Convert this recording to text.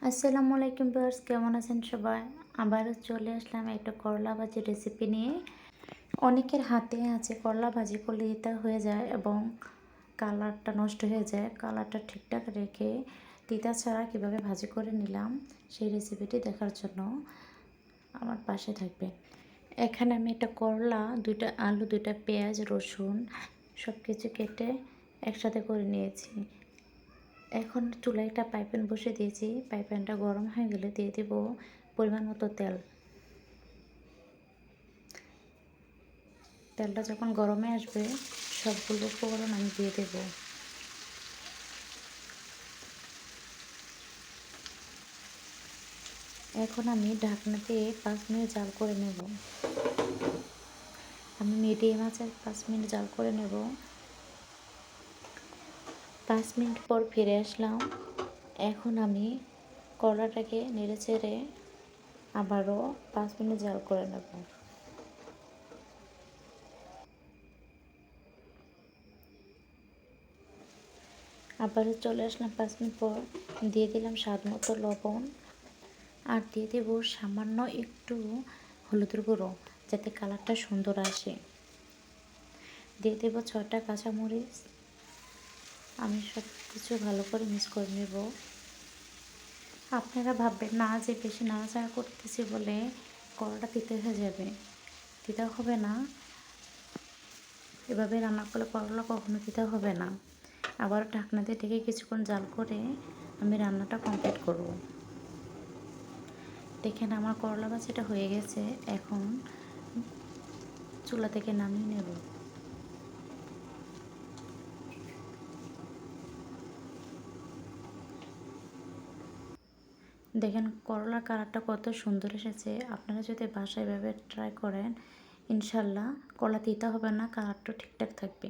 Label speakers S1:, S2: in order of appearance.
S1: আসসালামু আলাইকুম ভিউয়ার্স, কেমন আছেন সবাই? আবারও চলে আসলাম একটা করলা ভাজি রেসিপি নিয়ে। অনেকের হাতে আছে করলা ভাজি করলে এটা হয়ে যায় এবং কালারটা নষ্ট হয়ে যায়। কালারটা ঠিকঠাক রেখে তিতা ছাড়া কীভাবে ভাজি করে নিলাম সেই রেসিপিটি দেখার জন্য আমার পাশে থাকবে। এখানে আমি একটা করলা, 2টা আলু, 2টা পেঁয়াজ, রসুন সব কিছু কেটে একসাথে করে নিয়েছি। এখন চুলায় একটা প্যান বসিয়ে দিয়েছি। প্যানটা গরম হয়ে গেলে দিয়ে দেব পরিমাণ মতো তেল। তেলটা যখন গরমে আসবে সবগুলো উপকরণ আমি দিয়ে দেব। এখন আমি ঢাকনা দিয়ে 5 মিনিট জাল করে নেব। আমি মিডিয়াম আঁচে 5 মিনিট জাল করে নেব। 5 মিনিট পর ফিরে আসলাম। এখন আমি করলাটাকে নেড়ে চেড়ে আবারও 5 মিনিট জাল করে নেব। আবারও চলে আসলাম 5 মিনিট পর। দিয়ে দিলাম স্বাদ মতো লবণ আর দিয়ে দেবো সামান্য একটু হলুদের গুঁড়ো যাতে কালারটা সুন্দর আসে। দিয়ে দেবো 6টা কাঁচামরিচ। আমি সব কিছু ভালো করে মিক্স করে নেব। আপনারা ভাববেন না যে বেশি নাড়াচাড়া করতেছি বলে কড়াটা তিতে হয়ে যাবে। তিতা হবে না। এভাবে রান্না করলে করলা কখনো তিতা হবে না। আবার ঢাকনা দিয়ে ঢেকে কিছুক্ষণ জাল করে আমি রান্নাটা কমপ্লিট করব। দেখেন আমার করলা ভাজিটা হয়ে গেছে। এখন চুলা থেকে নামিয়ে নেব। দেখেন করলার কালারটা কত সুন্দর এসেছে। আপনারা যদি বাসায় এভাবে ট্রাই করেন ইনশাল্লাহ করলা তিতা হবে না, কালারটা ঠিকঠাক থাকবে।